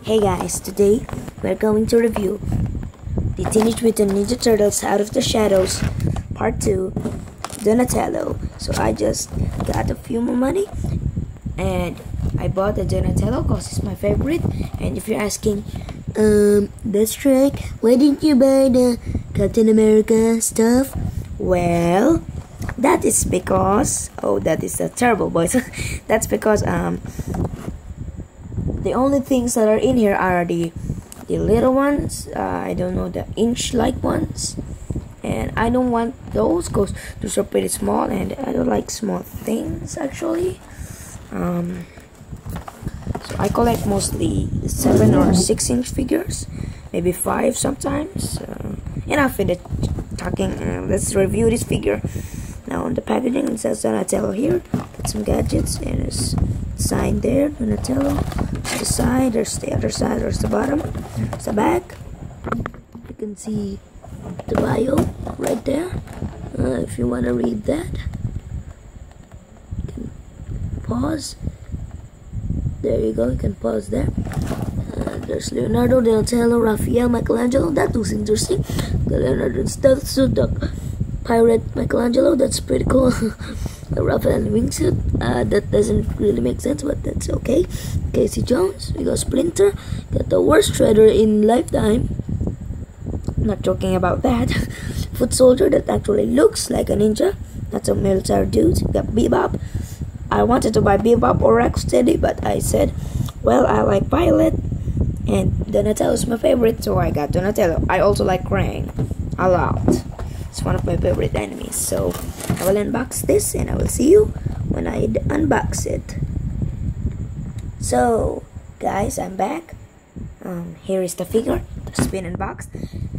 Hey guys, today we're going to review the Teenage Mutant Ninja Turtles Out of the Shadows Part 2 Donatello. So I just got a few more money and I bought the Donatello because it's my favorite. And if you're asking, that's right, why didn't you buy the Captain America stuff? Well, that is because, that is a terrible voice. That's because the only things that are in here are the little ones. I don't know, the inch-like ones, and I don't want those because those are pretty small, and I don't like small things actually. So I collect mostly 7 or 6 inch figures, maybe 5 sometimes. Enough in the talking. Let's review this figure. Now on the packaging it says Donatello here. Got some gadgets and it's sign there, Donatello. The side, there's the other side, there's the bottom, there's the back. You can see the bio right there. If you want to read that, you can pause. There you go, you can pause there. There's Leonardo, Donatello, Raphael, Michelangelo. That looks interesting. The Leonardo Stealth Dog Pirate Michelangelo, that's pretty cool. The Raphael wingsuit, that doesn't really make sense, but that's okay. Casey Jones, we got Splinter, got the worst shredder in Lifetime. Not joking about that. Foot Soldier that actually looks like a ninja. That's a military dude. We got Bebop. I wanted to buy Bebop or Rocksteady, but I said, well, I like Violet, and Donatello is my favorite, so I got Donatello. I also like Krang a lot. It's one of my favorite enemies. So I will unbox this and I will see you when I unbox it. So guys, I'm back. Here is the figure. It's been unboxed.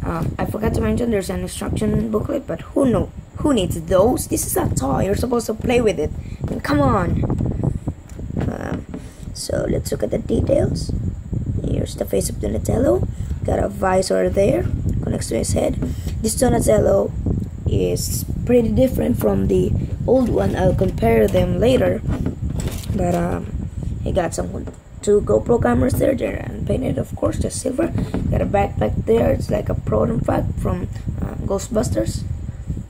I forgot to mention there's an instruction booklet, but who needs those? This is a toy. You're supposed to play with it. And come on. So let's look at the details. Here's the face of Donatello. Got a visor there, connects to his head. This Donatello is pretty different from the old one. I'll compare them later. But he got some 2 GoPro cameras there, and painted, of course, just silver. Got a backpack there. It's like a proton pack from Ghostbusters.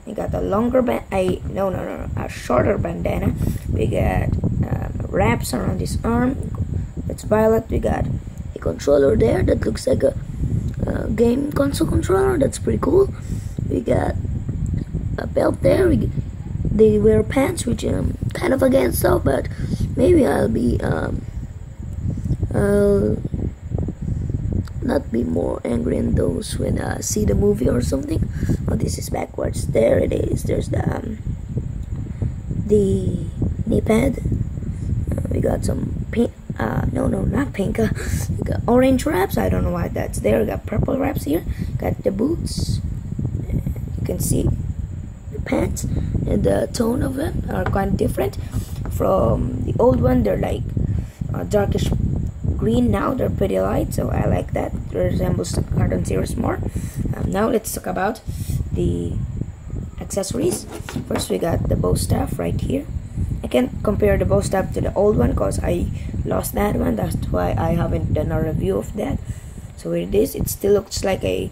He got a longer a shorter bandana. We got wraps around his arm. That's Violet. We got a controller there that looks like a game console controller. That's pretty cool. We got a belt there. They wear pants, which I'm kind of against though, but maybe I'll not be more angry in those when I see the movie or something. Oh, this is backwards. There it is. There's the knee pad. We got some pink. No, not pink. We got orange wraps. I don't know why that's there. We got purple wraps here. Got the boots. You can see the pants, and the tone of them are quite different from the old one. They're like darkish green. Now they're pretty light, so I like that. It resembles the cartoon series more. Now let's talk about the accessories. First, we got the bow staff right here. I can't compare the bow staff to the old one because I lost that one. That's why I haven't done a review of that. So here it is. It still looks like a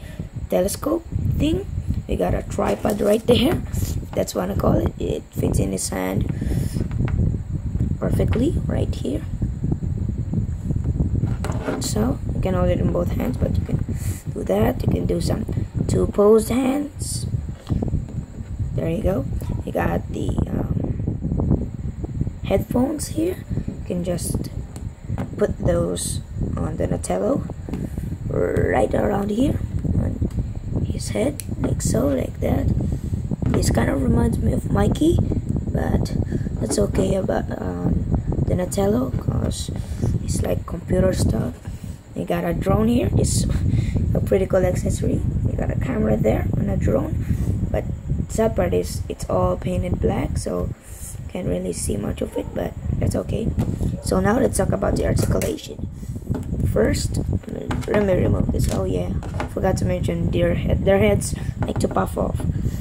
telescope thing. We got a tripod right there. That's what I call it. It fits in his hand perfectly right here. So you can hold it in both hands, but you can do that. You can do some 2 posed hands. There you go. You got the headphones here. You can just put those on Donatello right around here on his head, like so, like that. This kind of reminds me of Mikey, but that's okay about Donatello because it's like computer stuff. You got a drone here. It's a pretty cool accessory. You got a camera there on a drone, but sad part is it's all painted black, so can't really see much of it, but that's okay. So now let's talk about the articulation. First, let me remove this. Oh yeah, forgot to mention their heads like to puff off,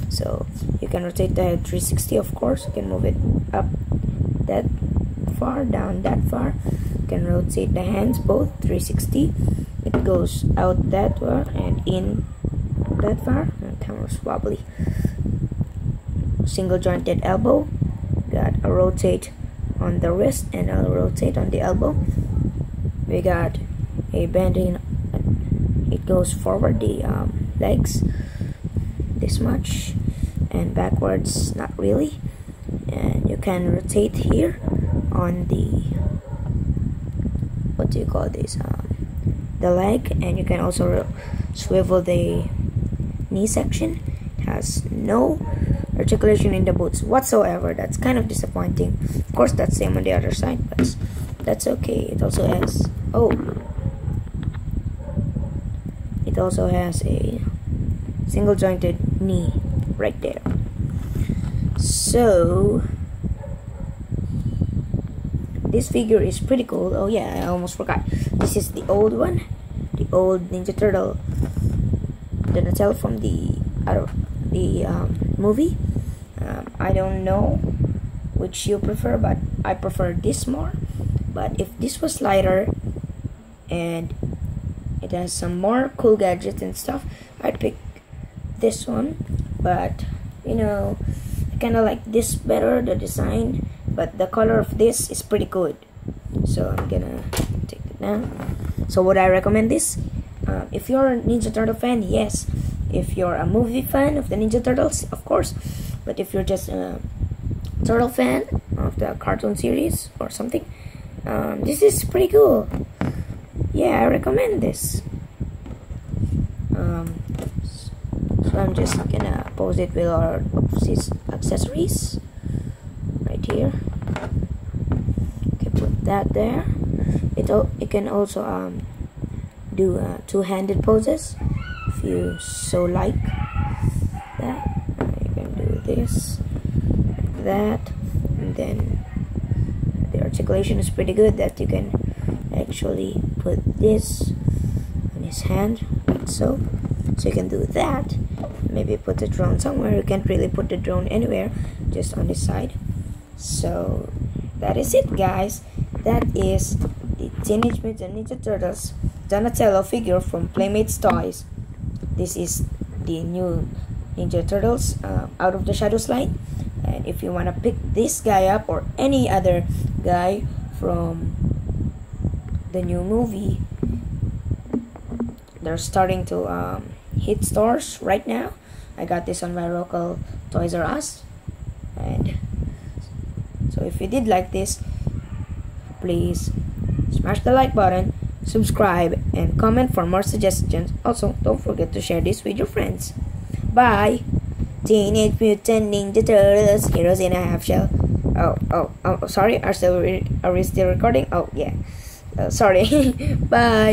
so you can rotate the head 360. Of course, you can move it up that far, down that far. can rotate the hands both 360. It goes out that far and in that far. The camera's wobbly. Single jointed elbow. Got a rotate on the wrist and a rotate on the elbow. We got a bending. It goes forward the legs this much and backwards not really. And you can rotate here on the, what do you call this, the leg, and you can also swivel the knee section. It has no articulation in the boots whatsoever. That's kind of disappointing. Of course, that's same on the other side, but that's okay. It also has a single jointed knee right there. So this figure is pretty cool. Oh yeah, I almost forgot. This is the old one, the old Ninja Turtle Donatello from the movie. I don't know which you prefer, but I prefer this more. But if this was lighter and it has some more cool gadgets and stuff, I'd pick this one. But you know, I kind of like this better, the design, but the color of this is pretty good, so I'm gonna take it down. So would I recommend this? If you're a Ninja Turtle fan, yes. If you're a movie fan of the Ninja Turtles, of course. But if you're just a turtle fan of the cartoon series or something, this is pretty cool. Yeah, I recommend this. So I'm just gonna pose it with our accessories right here. Okay, put that there. It can also do two-handed poses if you so like that. You can do this, like that, and then the articulation is pretty good that you can actually put this on his hand like so. So you can do that. Maybe put the drone somewhere. You can't really put the drone anywhere, just on this side. So that is it, guys. That is the Teenage Mutant Ninja Turtles Donatello figure from Playmates Toys. This is the new Ninja Turtles Out of the Shadows line. And if you want to pick this guy up or any other guy from the new movie, they're starting to hit stores right now. I got this on my local Toys R Us. And so if you did like this, please smash the like button, subscribe, and comment for more suggestions. Also, don't forget to share this with your friends. Bye! Teenage Mutant Ninja Turtles Heroes in a Half Shell. Oh, sorry, are we still recording? Oh, yeah. Sorry. Bye!